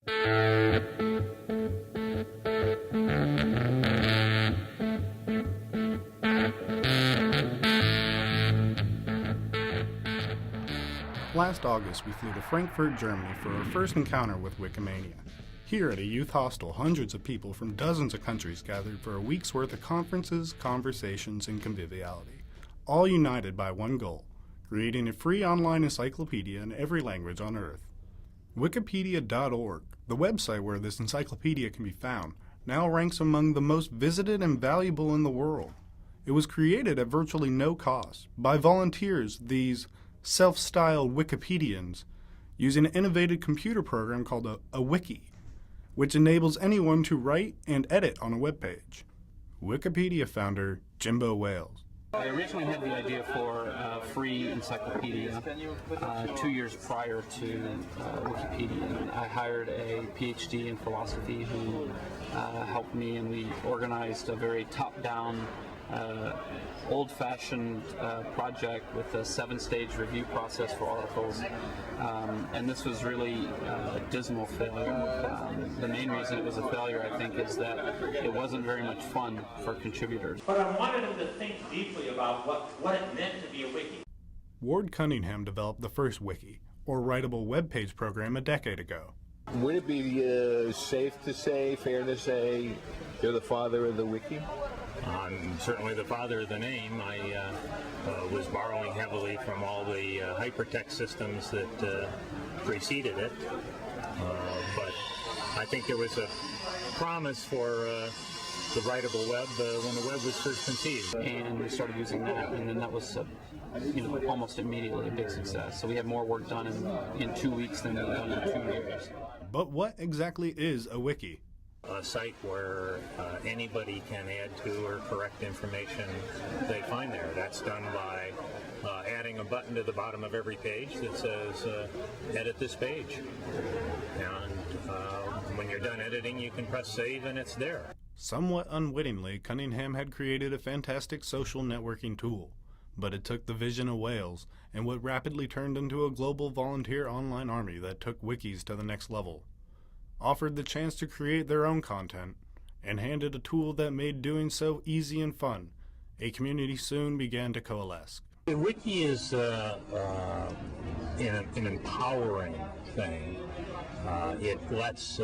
Last August, we flew to Frankfurt, Germany for our first encounter with Wikimania. Here at a youth hostel, hundreds of people from dozens of countries gathered for a week's worth of conferences, conversations, and conviviality, all united by one goal: creating a free online encyclopedia in every language on Earth. Wikipedia.org, the website where this encyclopedia can be found, now ranks among the most visited and valuable in the world. It was created at virtually no cost by volunteers, these self-styled Wikipedians, using an innovative computer program called a Wiki, which enables anyone to write and edit on a web page. Wikipedia founder Jimbo Wales. I originally had the idea for a free encyclopedia 2 years prior to Wikipedia. I hired a PhD in philosophy who helped me, and we organized a very top-down, old-fashioned project with a 7-stage review process for articles, and this was really a dismal failure. The main reason it was a failure, I think, is that it wasn't very much fun for contributors. But I wanted them to think deeply about what it meant to be a wiki. Ward Cunningham developed the first wiki, or writable web page program, a decade ago. Would it be safe to say, fair to say, you're the father of the wiki? I'm certainly the father of the name. I was borrowing heavily from all the hypertext systems that preceded it, but I think there was a promise for the writable web when the web was first conceived. And we started using that, and then that was almost immediately a big success. So we had more work done in 2 weeks than we've done in 2 years. But what exactly is a wiki? A site where anybody can add to or correct information they find there. That's done by adding a button to the bottom of every page that says, edit this page. And when you're done editing, you can press save and it's there. Somewhat unwittingly, Cunningham had created a fantastic social networking tool, but it took the vision of Wales and what rapidly turned into a global volunteer online army that took wikis to the next level, offered the chance to create their own content, and handed a tool that made doing so easy and fun. A community soon began to coalesce. The wiki is an empowering thing. It lets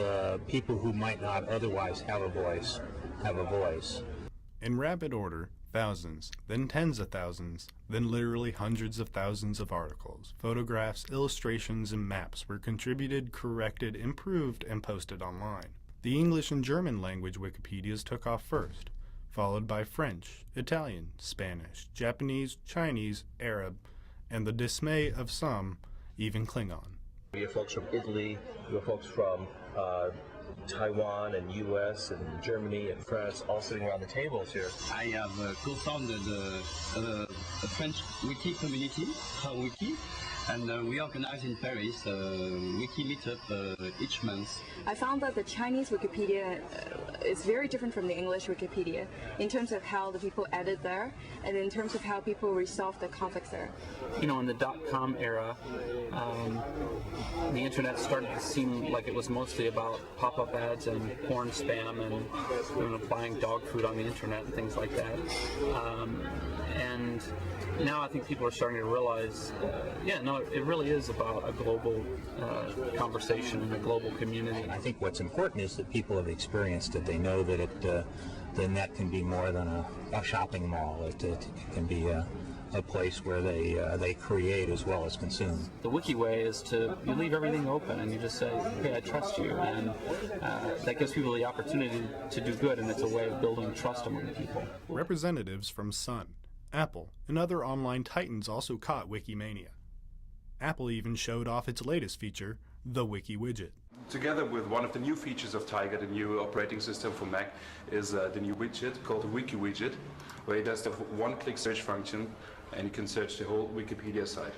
people who might not otherwise have a voice have a voice. In rapid order, thousands, then tens of thousands, then literally hundreds of thousands of articles, photographs, illustrations, and maps were contributed, corrected, improved, and posted online. The English and German language Wikipedias took off first, followed by French, Italian, Spanish, Japanese, Chinese, Arab, and the dismay of some, even Klingon. We have folks from Italy, we have folks from Taiwan and US and Germany and France all sitting around the tables here. I have co-founded a French wiki community called Wiki, and we organize in Paris a wiki meetup each month. I found that the Chinese Wikipedia is very different from the English Wikipedia in terms of how the people edit there and in terms of how people resolve the conflicts there. In the .com era, the internet started to seem like it was mostly about pop-up ads and porn spam and buying dog food on the internet and things like that. And now I think people are starting to realize, it really is about a global conversation and a global community. I think what's important is that people have experienced it. They know that the net can be more than a shopping mall. It can be a place where they create as well as consume. The Wiki way is you leave everything open and you just say, hey, I trust you, and that gives people the opportunity to do good, and it's a way of building trust among people. Representatives from Sun, Apple, and other online titans also caught Wikimania. Apple even showed off its latest feature, the Wiki widget. Together with one of the new features of Tiger, the new operating system for Mac, is the new widget called the Wiki widget, where it does the one-click search function, and you can search the whole Wikipedia site.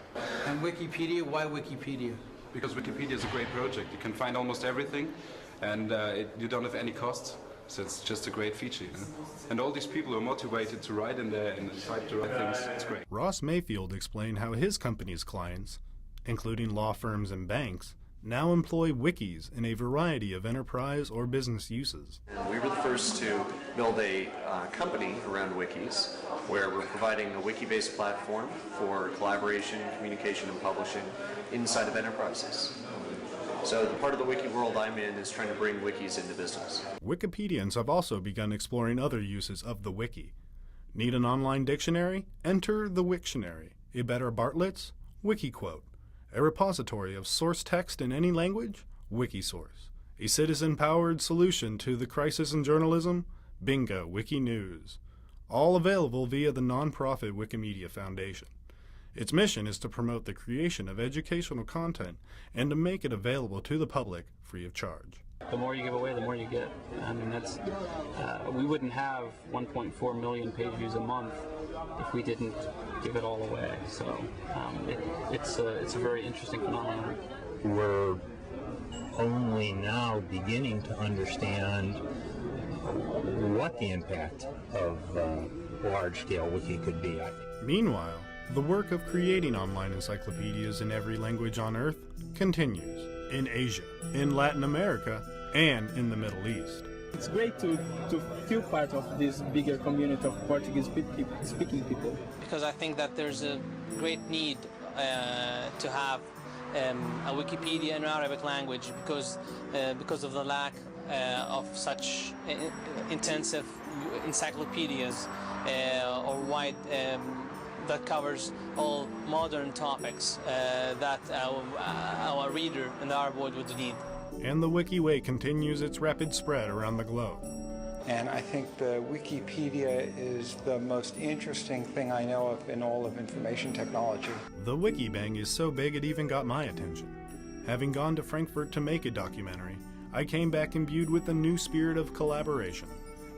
And Wikipedia, why Wikipedia? Because Wikipedia is a great project. You can find almost everything, and you don't have any costs. So it's just a great feature, And all these people are motivated to write in there and type the right things. It's great. Ross Mayfield explained how his company's clients, including law firms and banks, now employ wikis in a variety of enterprise or business uses. We were the first to build a company around wikis, where we're providing a wiki-based platform for collaboration, communication, and publishing inside of enterprises. So the part of the wiki world I'm in is trying to bring wikis into business. Wikipedians have also begun exploring other uses of the wiki. Need an online dictionary? Enter the Wiktionary. A better Bartlett's? Wikiquote. A repository of source text in any language? Wikisource. A citizen-powered solution to the crisis in journalism? Bingo, Wiki News. All available via the nonprofit Wikimedia Foundation. Its mission is to promote the creation of educational content and to make it available to the public free of charge. The more you give away, the more you get. I mean, we wouldn't have 1.4 million page views a month if we didn't give it all away. So it's a very interesting phenomenon. We're only now beginning to understand what the impact of large-scale wiki could be, I think. Meanwhile, the work of creating online encyclopedias in every language on Earth continues in Asia, in Latin America, and in the Middle East. It's great to feel part of this bigger community of Portuguese-speaking people. Because I think that there's a great need to have a Wikipedia in Arabic language because of the lack of such intensive encyclopedias or wide that covers all modern topics that our reader in the Arab world would need. And the Wikiway continues its rapid spread around the globe. And I think the Wikipedia is the most interesting thing I know of in all of information technology. The Wikibang is so big it even got my attention. Having gone to Frankfurt to make a documentary, I came back imbued with a new spirit of collaboration,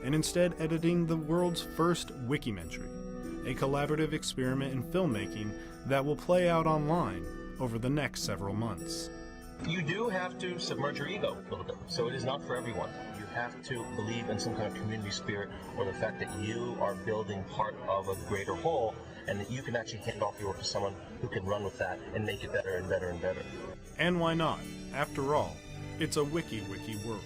and instead editing the world's first Wikimentary, a collaborative experiment in filmmaking that will play out online over the next several months. You do have to submerge your ego a little bit, so it is not for everyone. You have to believe in some kind of community spirit, or the fact that you are building part of a greater whole, and that you can actually hand off your work to someone who can run with that and make it better and better and better. And why not? After all, it's a wiki world.